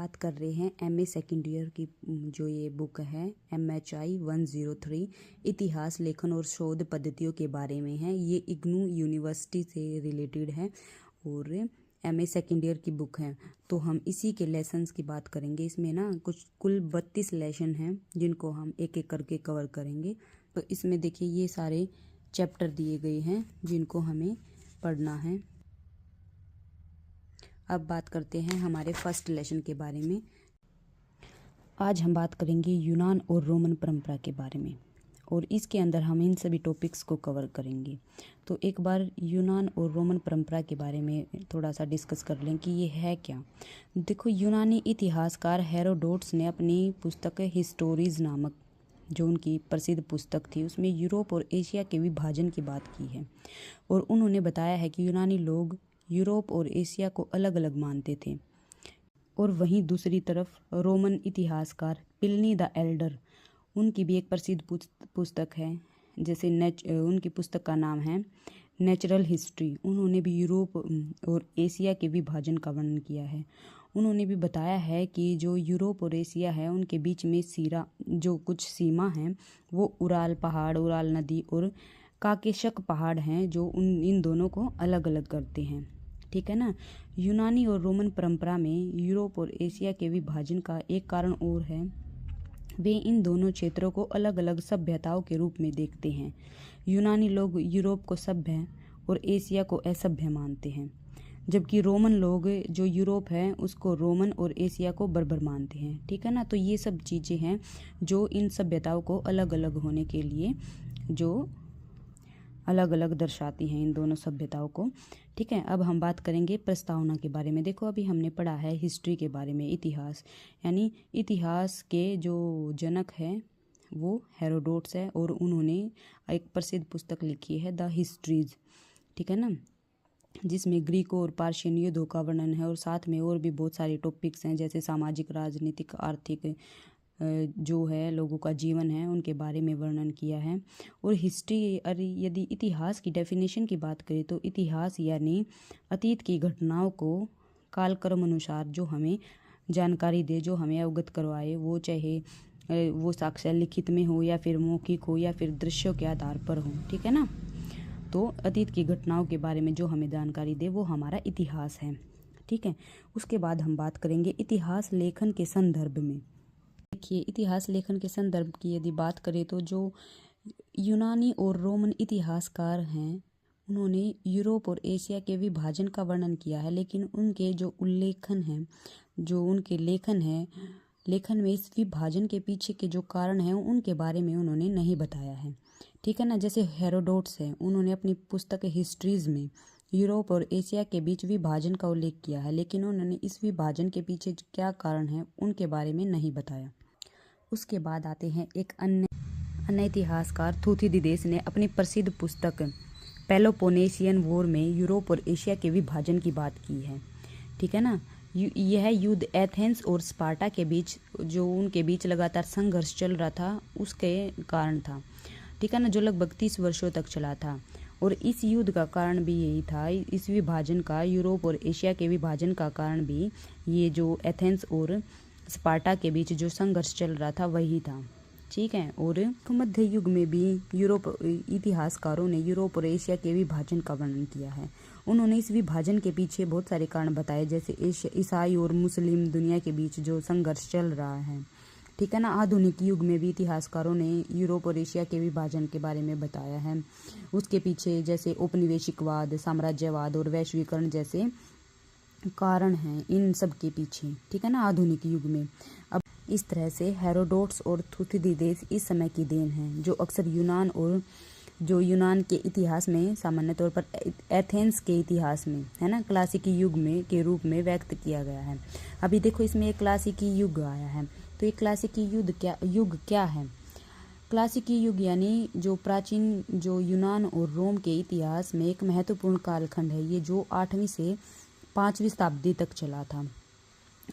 बात कर रहे हैं एमए सेकेंड ईयर की जो ये बुक है MHI 103 इतिहास लेखन और शोध पद्धतियों के बारे में है। ये इग्नू यूनिवर्सिटी से रिलेटेड है और एमए सेकेंड ईयर की बुक है। तो हम इसी के लेसन्स की बात करेंगे। इसमें ना कुछ कुल 32 लेसन हैं जिनको हम एक एक करके कवर करेंगे। तो इसमें देखिए ये सारे चैप्टर दिए गए हैं जिनको हमें पढ़ना है। अब बात करते हैं हमारे फर्स्ट लेसन के बारे में। आज हम बात करेंगे यूनान और रोमन परंपरा के बारे में और इसके अंदर हम इन सभी टॉपिक्स को कवर करेंगे। तो एक बार यूनान और रोमन परंपरा के बारे में थोड़ा सा डिस्कस कर लें कि ये है क्या। देखो, यूनानी इतिहासकार हेरोडोटस ने अपनी पुस्तक हिस्टोरीज नामक जो उनकी प्रसिद्ध पुस्तक थी उसमें यूरोप और एशिया के विभाजन की बात की है और उन्होंने बताया है कि यूनानी लोग यूरोप और एशिया को अलग अलग मानते थे। और वहीं दूसरी तरफ रोमन इतिहासकार प्लिनी द एल्डर, उनकी भी एक प्रसिद्ध पुस्तक है, जैसे उनकी पुस्तक का नाम है नेचुरल हिस्ट्री। उन्होंने भी यूरोप और एशिया के विभाजन का वर्णन किया है। उन्होंने भी बताया है कि जो यूरोप और एशिया है उनके बीच में जो कुछ सीमा है वो उराल पहाड़, उराल नदी और काकेशक पहाड़ हैं जो इन दोनों को अलग अलग करते हैं। ठीक है ना। यूनानी और रोमन परंपरा में यूरोप और एशिया के विभाजन का एक कारण और है, वे इन दोनों क्षेत्रों को अलग अलग सभ्यताओं के रूप में देखते हैं। यूनानी लोग यूरोप को सभ्य और एशिया को असभ्य मानते हैं, जबकि रोमन लोग जो यूरोप है उसको रोमन और एशिया को बर्बर मानते हैं। ठीक है ना। तो ये सब चीज़ें हैं जो इन सभ्यताओं को अलग अलग होने के लिए जो अलग अलग दर्शाती हैं इन दोनों सभ्यताओं को। ठीक है। अब हम बात करेंगे प्रस्तावना के बारे में। देखो, अभी हमने पढ़ा है हिस्ट्री के बारे में, इतिहास, यानी इतिहास के जो जनक हैं वो हेरोडोटस है और उन्होंने एक प्रसिद्ध पुस्तक लिखी है द हिस्ट्रीज। ठीक है ना, जिसमें ग्रीको और पार्शियन युद्धों का वर्णन है और साथ में और भी बहुत सारे टॉपिक्स हैं जैसे सामाजिक, राजनीतिक, आर्थिक जो है लोगों का जीवन है उनके बारे में वर्णन किया है। और हिस्ट्री, यदि इतिहास की डेफिनेशन की बात करें तो इतिहास यानी अतीत की घटनाओं को कालक्रम अनुसार जो हमें जानकारी दे, जो हमें अवगत करवाए, वो चाहे वो साक्ष्य लिखित में हो या फिर मौखिक हो या फिर दृश्यों के आधार पर हो। ठीक है ना। तो अतीत की घटनाओं के बारे में जो हमें जानकारी दे वो हमारा इतिहास है। ठीक है। उसके बाद हम बात करेंगे इतिहास लेखन के संदर्भ में। देखिए, इतिहास लेखन के संदर्भ की यदि बात करें तो जो यूनानी और रोमन इतिहासकार हैं उन्होंने यूरोप और एशिया के विभाजन का वर्णन किया है, लेकिन उनके जो उल्लेखन हैं, जो उनके लेखन में इस विभाजन के पीछे के जो कारण हैं उनके बारे में उन्होंने नहीं बताया है। ठीक है ना। जैसे हेरोडोटस है, उन्होंने अपनी पुस्तक हिस्ट्रीज में यूरोप और एशिया के बीच विभाजन का उल्लेख किया है, लेकिन उन्होंने इस विभाजन के पीछे क्या कारण है उनके बारे में नहीं बताया। उसके बाद आते हैं एक अन्य इतिहासकार थुथिदिदेस ने अपनी प्रसिद्ध पुस्तक पेलोपोनेशियन वॉर में यूरोप और एशिया के विभाजन की बात की है। ठीक है ना। यह युद्ध एथेंस और स्पार्टा के बीच, जो उनके बीच लगातार संघर्ष चल रहा था, उसके कारण था। ठीक है ना, जो लगभग 30 वर्षों तक चला था। और इस युद्ध का कारण भी यही था, इस विभाजन का, यूरोप और एशिया के विभाजन का कारण भी ये जो एथेंस और स्पार्टा के बीच जो संघर्ष चल रहा था वही था। ठीक है। और मध्य युग में भी इतिहासकारों ने यूरोप और एशिया के विभाजन का वर्णन किया है। उन्होंने इस विभाजन के पीछे बहुत सारे कारण बताए, जैसे ईसाई और मुस्लिम दुनिया के बीच जो संघर्ष चल रहा है। ठीक है ना। आधुनिक युग में भी इतिहासकारों ने यूरोप और एशिया के विभाजन के बारे में बताया है। उसके पीछे जैसे औपनिवेशिकवाद, साम्राज्यवाद और वैश्वीकरण जैसे कारण हैं इन सब के पीछे। ठीक है ना, आधुनिक युग में। अब इस तरह से हेरोडोटस और थुथिदिदेस इस समय की देन है, जो अक्सर यूनान के इतिहास में, सामान्य तौर पर एथेंस के इतिहास में, है ना, क्लासिकी युग में के रूप में व्यक्त किया गया है। अभी देखो, इसमें एक क्लासिकी युग आया है। तो ये क्लासिकी युग क्या है? क्लासिकी युग यानी जो प्राचीन, जो यूनान और रोम के इतिहास में एक महत्वपूर्ण कालखंड है, ये जो 8वीं से 5वीं शताब्दी तक चला था।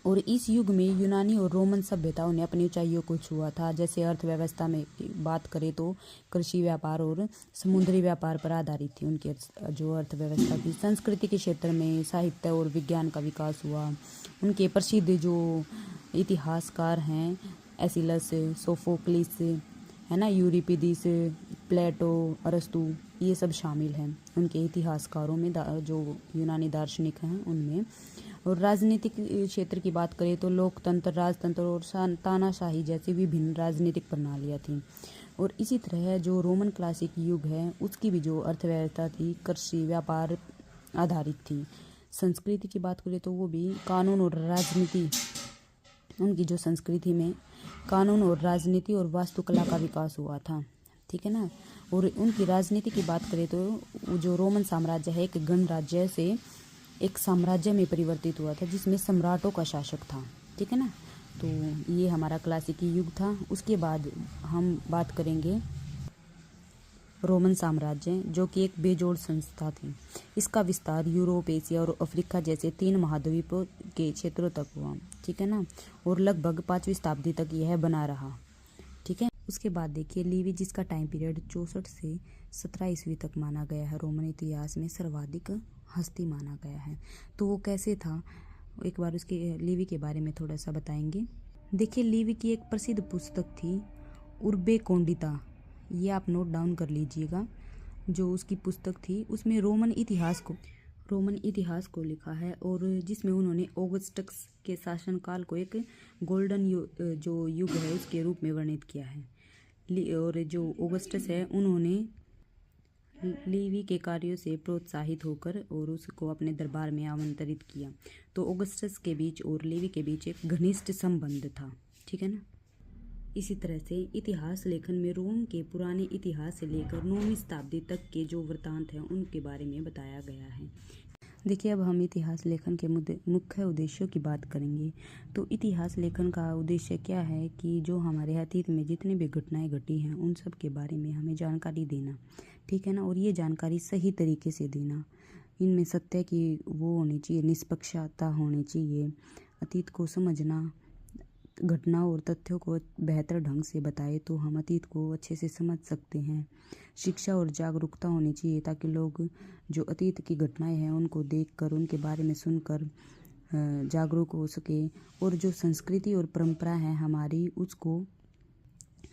और इस युग में यूनानी और रोमन सभ्यताओं ने अपनी ऊंचाइयों को छुआ था। जैसे अर्थव्यवस्था में बात करें तो कृषि, व्यापार और समुद्री व्यापार पर आधारित थी उनकी जो अर्थव्यवस्था थी। संस्कृति के क्षेत्र में साहित्य और विज्ञान का विकास हुआ। उनके प्रसिद्ध जो इतिहासकार हैं एसिलस, सोफोक्लिस, है ना, यूरिपिडिस, प्लेटो, अरस्तु, ये सब शामिल हैं उनके इतिहासकारों में, जो यूनानी दार्शनिक हैं उनमें। और राजनीतिक क्षेत्र की बात करें तो लोकतंत्र, राजतंत्र और तानाशाही जैसी विभिन्न राजनीतिक प्रणालियाँ थीं। और इसी तरह जो रोमन क्लासिक युग है उसकी भी जो अर्थव्यवस्था थी कृषि व्यापार आधारित थी। संस्कृति की बात करें तो वो भी कानून और राजनीति, उनकी जो संस्कृति में कानून और राजनीति और वास्तुकला का विकास हुआ था, ठीक है ना। और उनकी राजनीति की बात करें तो जो रोमन साम्राज्य है एक गणराज्य से एक साम्राज्य में परिवर्तित हुआ था जिसमें सम्राटों का शासक था, ठीक है ना। तो ये हमारा क्लासिकी युग था। उसके बाद हम बात करेंगे रोमन साम्राज्य, जो कि एक बेजोड़ संस्था थी। इसका विस्तार यूरोप, एशिया और अफ्रीका जैसे 3 महाद्वीपों के क्षेत्रों तक हुआ, ठीक है ना। और लगभग 5वीं शताब्दी तक यह बना रहा, ठीक है। उसके बाद देखिए लिवी, जिसका टाइम पीरियड 64 से 17 ईस्वी तक माना गया है, रोमन इतिहास में सर्वाधिक हस्ती माना गया है। तो वो कैसे था, एक बार उसके लिवी के बारे में थोड़ा सा बताएंगे। देखिए लिवी की एक प्रसिद्ध पुस्तक थी उर्बे कॉन्डिता, ये आप नोट डाउन कर लीजिएगा। जो उसकी पुस्तक थी उसमें रोमन इतिहास को लिखा है, और जिसमें उन्होंने ऑगस्टस के शासनकाल को एक गोल्डन जो युग है उसके रूप में वर्णित किया है। और जो ऑगस्टस है उन्होंने लिवी के कार्यों से प्रोत्साहित होकर और उसको अपने दरबार में आमंत्रित किया। तो ऑगस्टस के बीच और लिवी के बीच एक घनिष्ठ संबंध था, ठीक है ना। इसी तरह से इतिहास लेखन में रोम के पुराने इतिहास से लेकर 9वीं शताब्दी तक के जो वृत्तांत हैं उनके बारे में बताया गया है। देखिए अब हम इतिहास लेखन के मुख्य उद्देश्यों की बात करेंगे। तो इतिहास लेखन का उद्देश्य क्या है कि जो हमारे अतीत में जितनी भी घटनाएं घटी हैं उन सब के बारे में हमें जानकारी देना, ठीक है ना। और ये जानकारी सही तरीके से देना, इनमें सत्य की वो होनी चाहिए, निष्पक्षता होनी चाहिए, अतीत को समझना, घटनाओं और तथ्यों को बेहतर ढंग से बताए तो हम अतीत को अच्छे से समझ सकते हैं। शिक्षा और जागरूकता होनी चाहिए ताकि लोग जो अतीत की घटनाएं हैं उनको देखकर, उनके बारे में सुनकर जागरूक हो सके, और जो संस्कृति और परंपरा है हमारी उसको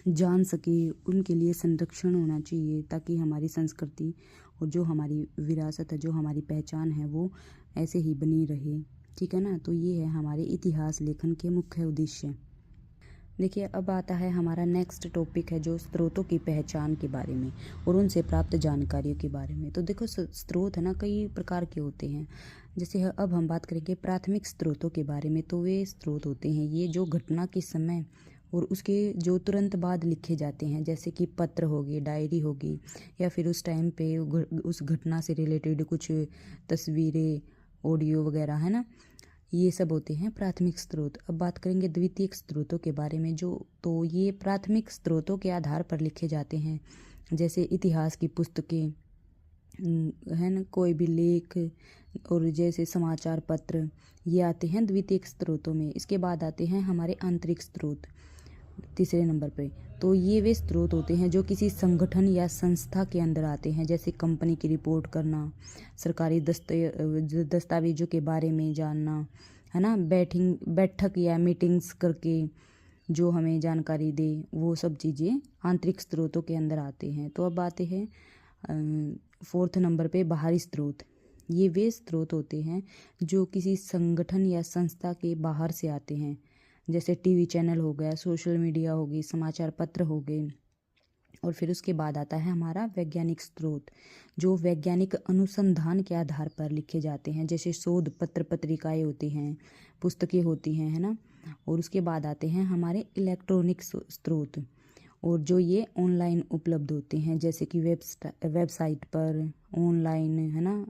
जान सके, उनके लिए संरक्षण होना चाहिए ताकि हमारी संस्कृति और जो हमारी विरासत है, जो हमारी पहचान है वो ऐसे ही बनी रहे, ठीक है ना। तो ये है हमारे इतिहास लेखन के मुख्य उद्देश्य। देखिए अब आता है हमारा नेक्स्ट टॉपिक है जो स्रोतों की पहचान के बारे में और उनसे प्राप्त जानकारियों के बारे में। तो देखो स्रोत है ना कई प्रकार के होते हैं। जैसे अब हम बात करेंगे प्राथमिक स्रोतों के बारे में। तो वे स्रोत होते हैं ये जो घटना के समय और उसके जो तुरंत बाद लिखे जाते हैं, जैसे कि पत्र होगी, डायरी होगी, या फिर उस टाइम पे उस घटना से रिलेटेड कुछ तस्वीरें, ऑडियो वगैरह, है ना, ये सब होते हैं प्राथमिक स्रोत। अब बात करेंगे द्वितीयक स्रोतों के बारे में। तो ये प्राथमिक स्रोतों के आधार पर लिखे जाते हैं, जैसे इतिहास की पुस्तकें, है ना, कोई भी लेख, और जैसे समाचार पत्र, ये आते हैं द्वितीयक स्रोतों में। इसके बाद आते हैं हमारे आंतरिक स्रोत तीसरे नंबर पे। तो ये वे स्रोत होते हैं जो किसी संगठन या संस्था के अंदर आते हैं, जैसे कंपनी की रिपोर्ट करना, सरकारी दस्तावेजों के बारे में जानना, है ना, बैठक या मीटिंग्स करके जो हमें जानकारी दे, वो सब चीज़ें आंतरिक स्रोतों के अंदर आते हैं। तो अब आते हैं 4th नंबर पे बाहरी स्रोत। ये वे स्रोत होते हैं जो किसी संगठन या संस्था के बाहर से आते हैं, जैसे टीवी चैनल हो गया, सोशल मीडिया होगी, समाचार पत्र हो गए। और फिर उसके बाद आता है हमारा वैज्ञानिक स्रोत, जो वैज्ञानिक अनुसंधान के आधार पर लिखे जाते हैं, जैसे शोध पत्र, पत्रिकाएं होती हैं, पुस्तकें होती हैं, है ना। और उसके बाद आते हैं हमारे इलेक्ट्रॉनिक स्रोत, और जो ये ऑनलाइन उपलब्ध होते हैं, जैसे कि वेबसाइट पर, ऑनलाइन, है ना,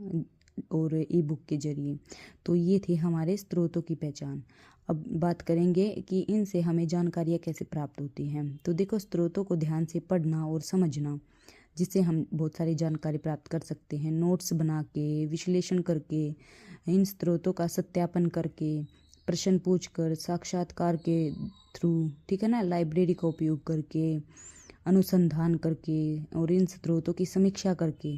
और ई बुक के जरिए। तो ये थे हमारे स्रोतों की पहचान। अब बात करेंगे कि इनसे हमें जानकारियाँ कैसे प्राप्त होती हैं। तो देखो स्रोतों को ध्यान से पढ़ना और समझना, जिससे हम बहुत सारी जानकारी प्राप्त कर सकते हैं। नोट्स बना के, विश्लेषण करके, इन स्रोतों का सत्यापन करके, प्रश्न पूछकर, साक्षात्कार के थ्रू, ठीक है ना, लाइब्रेरी का उपयोग करके, अनुसंधान करके, और इन स्रोतों की समीक्षा करके,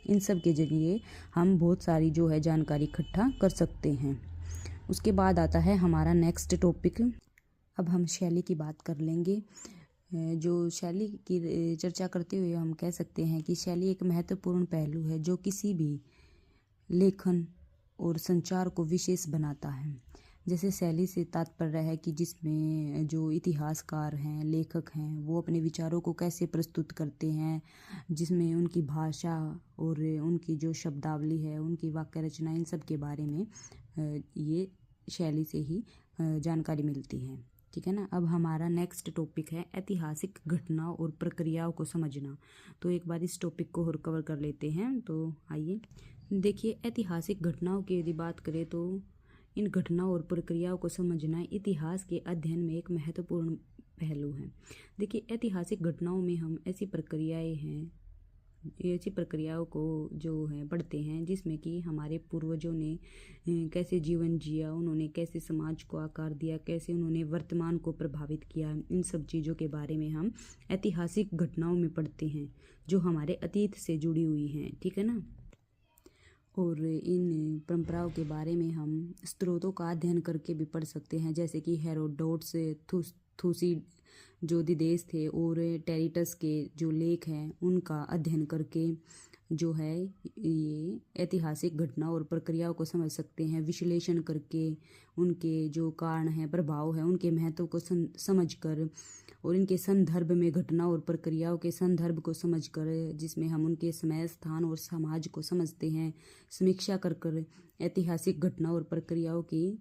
इन सब के जरिए हम बहुत सारी जो है जानकारी इकट्ठा कर सकते हैं। उसके बाद आता है हमारा नेक्स्ट टॉपिक, अब हम शैली की बात कर लेंगे। जो शैली की चर्चा करते हुए हम कह सकते हैं कि शैली एक महत्वपूर्ण पहलू है जो किसी भी लेखन और संचार को विशेष बनाता है। जैसे शैली से तात्पर्य है कि जिसमें जो इतिहासकार हैं, लेखक हैं, वो अपने विचारों को कैसे प्रस्तुत करते हैं, जिसमें उनकी भाषा और उनकी जो शब्दावली है, उनकी वाक्य रचना, इन सब के बारे में ये शैली से ही जानकारी मिलती है। ठीक है ना। अब हमारा नेक्स्ट टॉपिक है ऐतिहासिक घटनाओं और प्रक्रियाओं को समझना। तो एक बार इस टॉपिक को और कवर कर लेते हैं। तो आइए देखिए, ऐतिहासिक घटनाओं की यदि बात करें तो इन घटनाओं और प्रक्रियाओं को समझना इतिहास के अध्ययन में एक महत्वपूर्ण पहलू है। देखिए, ऐतिहासिक घटनाओं में हम ऐसी प्रक्रियाओं को जो है पढ़ते हैं जिसमें कि हमारे पूर्वजों ने कैसे जीवन जिया, उन्होंने कैसे समाज को आकार दिया, कैसे उन्होंने वर्तमान को प्रभावित किया, इन सब चीज़ों के बारे में हम ऐतिहासिक घटनाओं में पढ़ते हैं जो हमारे अतीत से जुड़ी हुई हैं। ठीक है ना। और इन परंपराओं के बारे में हम स्रोतों का अध्ययन करके भी पढ़ सकते हैं, जैसे कि हेरोडोटस, थुसिडिडेस थे और टेरिटस के जो लेख हैं उनका अध्ययन करके जो है ये ऐतिहासिक घटना और प्रक्रियाओं को समझ सकते हैं। विश्लेषण करके उनके जो कारण हैं, प्रभाव है, उनके महत्व को समझकर और इनके संदर्भ में घटना और प्रक्रियाओं के संदर्भ को समझकर, जिसमें हम उनके समय, स्थान और समाज को समझते हैं, समीक्षा कर ऐतिहासिक घटना और प्रक्रियाओं की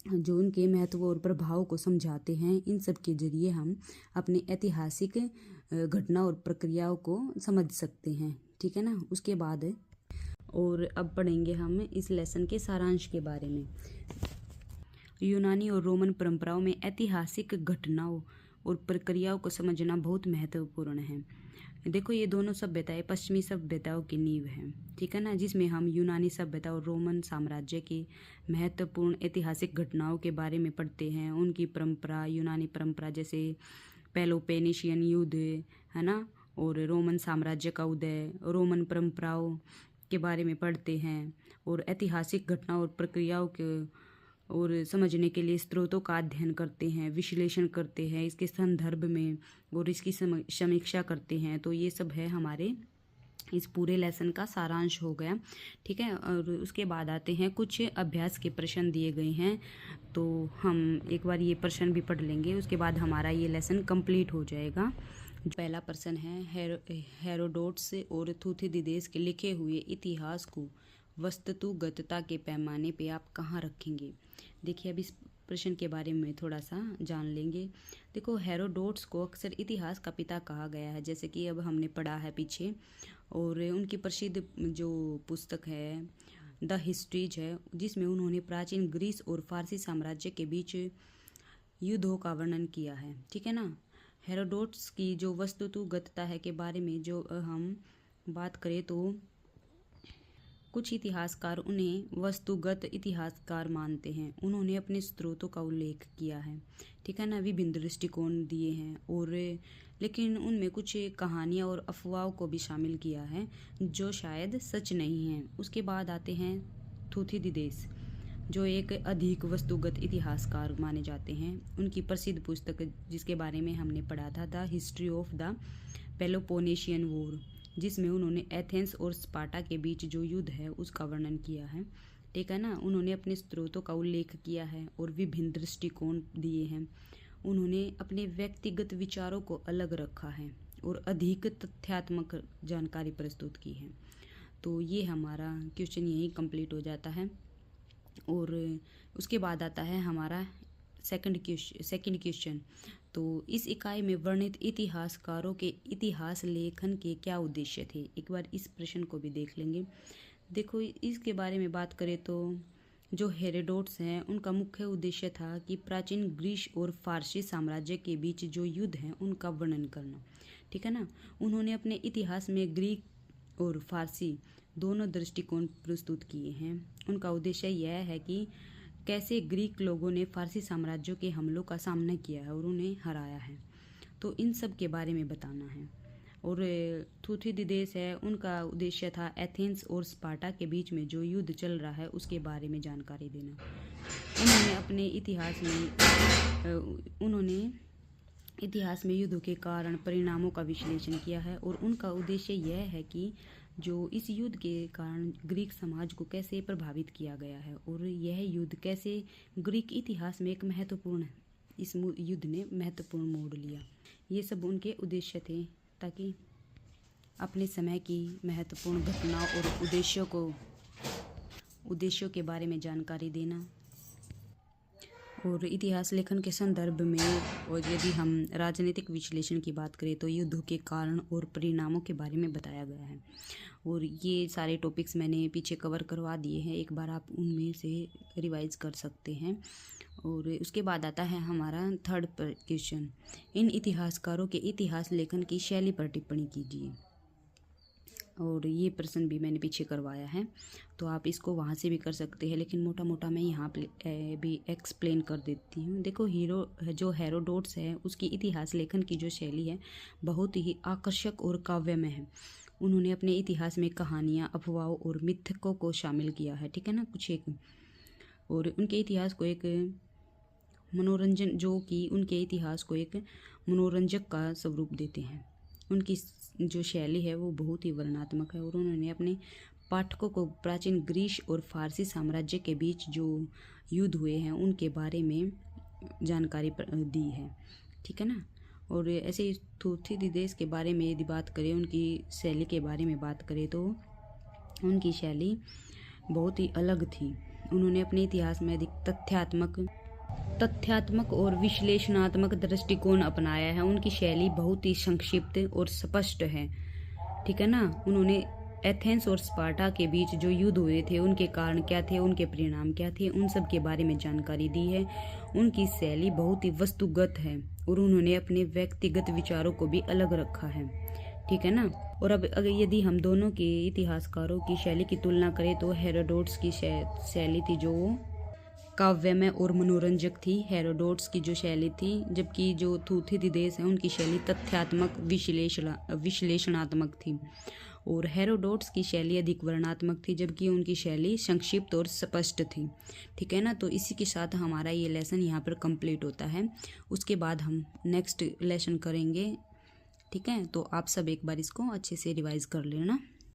जो उनके महत्व और प्रभाव को समझाते हैं। इन सब के जरिए हम अपने ऐतिहासिक घटना और प्रक्रियाओं को समझ सकते हैं। ठीक है ना। उसके बाद और अब पढ़ेंगे हम इस लेसन के सारांश के बारे में। यूनानी और रोमन परंपराओं में ऐतिहासिक घटनाओं और प्रक्रियाओं को समझना बहुत महत्वपूर्ण है। देखो, ये दोनों सभ्यताएं पश्चिमी सभ्यताओं की नींव हैं। ठीक है ना। जिसमें हम यूनानी सभ्यता और रोमन साम्राज्य की महत्वपूर्ण ऐतिहासिक घटनाओं के बारे में पढ़ते हैं। उनकी परंपरा, यूनानी परंपरा जैसे पेलोपोनेशियन युद्ध है ना, और रोमन साम्राज्य का उदय, रोमन परंपराओं के बारे में पढ़ते हैं। और ऐतिहासिक घटनाओं और प्रक्रियाओं के और समझने के लिए स्रोतों का अध्ययन करते हैं, विश्लेषण करते हैं इसके संदर्भ में और इसकी समीक्षा करते हैं। तो ये सब है हमारे इस पूरे लेसन का सारांश हो गया। ठीक है। और उसके बाद आते हैं कुछ अभ्यास के प्रश्न दिए गए हैं, तो हम एक बार ये प्रश्न भी पढ़ लेंगे, उसके बाद हमारा ये लेसन कंप्लीट हो जाएगा। पहला प्रश्न है, हेरोडोटस और थुसिडिडेस के लिखे हुए इतिहास को वस्तुगतता के पैमाने पे आप कहाँ रखेंगे। देखिए, अब इस प्रश्न के बारे में थोड़ा सा जान लेंगे। देखो, हेरोडोटस को अक्सर इतिहास का पिता कहा गया है, जैसे कि अब हमने पढ़ा है पीछे। और उनकी प्रसिद्ध जो पुस्तक है द हिस्ट्रीज है, जिसमें उन्होंने प्राचीन ग्रीस और फारसी साम्राज्य के बीच युद्धों का वर्णन किया है। ठीक है ना। हेरोडोटस की जो वस्तुगतता है के बारे में जो हम बात करें तो कुछ इतिहासकार उन्हें वस्तुगत इतिहासकार मानते हैं। उन्होंने अपने स्रोतों का उल्लेख किया है। ठीक है ना। विभिन्न दृष्टिकोण दिए हैं और लेकिन उनमें कुछ कहानियाँ और अफवाहों को भी शामिल किया है जो शायद सच नहीं है। उसके बाद आते हैं थुसिडिडेस, जो एक अधिक वस्तुगत इतिहासकार माने जाते हैं। उनकी प्रसिद्ध पुस्तक जिसके बारे में हमने पढ़ा था, the history of the Peloponnesian war, जिसमें उन्होंने एथेंस और स्पार्टा के बीच जो युद्ध है उसका वर्णन किया है। ठीक है ना। उन्होंने अपने स्रोतों का उल्लेख किया है और विभिन्न दृष्टिकोण दिए हैं। उन्होंने अपने व्यक्तिगत विचारों को अलग रखा है और अधिक तथ्यात्मक जानकारी प्रस्तुत की है। तो ये हमारा क्वेश्चन यहीं कंप्लीट हो जाता है। और उसके बाद आता है हमारा सेकंड क्वेश्चन। तो इस इकाई में वर्णित इतिहासकारों के इतिहास लेखन के क्या उद्देश्य थे। एक बार इस प्रश्न को भी देख लेंगे। देखो, इसके बारे में बात करें तो जो हेरोडोटस हैं उनका मुख्य उद्देश्य था कि प्राचीन ग्रीस और फारसी साम्राज्य के बीच जो युद्ध हैं उनका वर्णन करना। ठीक है ना। उन्होंने अपने इतिहास में ग्रीक और फारसी दोनों दृष्टिकोण प्रस्तुत किए हैं। उनका उद्देश्य यह है कि कैसे ग्रीक लोगों ने फारसी साम्राज्यों के हमलों का सामना किया है और उन्हें हराया है, तो इन सब के बारे में बताना है। और थुसिडिडेस है, उनका उद्देश्य था एथेंस और स्पार्टा के बीच में जो युद्ध चल रहा है उसके बारे में जानकारी देना। उन्होंने अपने इतिहास में उन्होंने इतिहास में युद्धों के कारण परिणामों का विश्लेषण किया है और उनका उद्देश्य यह है कि जो इस युद्ध के कारण ग्रीक समाज को कैसे प्रभावित किया गया है और यह युद्ध कैसे ग्रीक इतिहास में एक महत्वपूर्ण इस युद्ध ने महत्वपूर्ण मोड़ लिया। ये सब उनके उद्देश्य थे, ताकि अपने समय की महत्वपूर्ण घटनाओं और उद्देश्यों के बारे में जानकारी देना। और इतिहास लेखन के संदर्भ में और यदि हम राजनीतिक विश्लेषण की बात करें तो युद्धों के कारण और परिणामों के बारे में बताया गया है। और ये सारे टॉपिक्स मैंने पीछे कवर करवा दिए हैं, एक बार आप उनमें से रिवाइज कर सकते हैं। और उसके बाद आता है हमारा थर्ड क्वेश्चन, इन इतिहासकारों के इतिहास लेखन की शैली पर टिप्पणी कीजिए। और ये प्रश्न भी मैंने पीछे करवाया है, तो आप इसको वहाँ से भी कर सकते हैं, लेकिन मोटा मोटा मैं यहाँ भी एक्सप्लेन कर देती हूँ। देखो, हेरोडोटस है उसकी इतिहास लेखन की जो शैली है बहुत ही आकर्षक और काव्यमय है। उन्होंने अपने इतिहास में कहानियाँ, अफवाहों और मिथकों को शामिल किया है, ठीक है ना, कुछ एक। और उनके इतिहास को एक मनोरंजक का स्वरूप देते हैं। उनकी जो शैली है वो बहुत ही वर्णनात्मक है और उन्होंने अपने पाठकों को प्राचीन ग्रीस और फारसी साम्राज्य के बीच जो युद्ध हुए हैं उनके बारे में जानकारी दी है, ठीक है ना। और ऐसे थूथिडिडेस के बारे में यदि बात करें, उनकी शैली के बारे में बात करें तो उनकी शैली बहुत ही अलग थी। उन्होंने अपने इतिहास में अधिक तथ्यात्मक और विश्लेषणात्मक दृष्टिकोण अपनाया है। उनकी शैली बहुत ही संक्षिप्त और स्पष्ट है, ठीक है ना। उन्होंने एथेंस और स्पार्टा के बीच जो युद्ध हुए थे उनके कारण क्या थे, उनके परिणाम क्या थे, उन सब के बारे में जानकारी दी है। उनकी शैली बहुत ही वस्तुगत है और उन्होंने अपने व्यक्तिगत विचारों को भी अलग रखा है, ठीक है ना। और अब अगर यदि हम दोनों के इतिहासकारों की शैली की तुलना करें तो हेरोडोटस की शैली थी जो काव्यमय और मनोरंजक थी, हेरोडोटस की जो शैली थी, जबकि जो थूथिडिडेस है उनकी शैली तथ्यात्मक विश्लेषणात्मक थी। और हेरोडोटस की शैली अधिक वर्णनात्मक थी, जबकि उनकी शैली संक्षिप्त और स्पष्ट थी, ठीक है ना। तो इसी के साथ हमारा ये लेसन यहाँ पर कंप्लीट होता है। उसके बाद हम नेक्स्ट लेसन करेंगे, ठीक है। तो आप सब एक बार इसको अच्छे से रिवाइज कर लेना।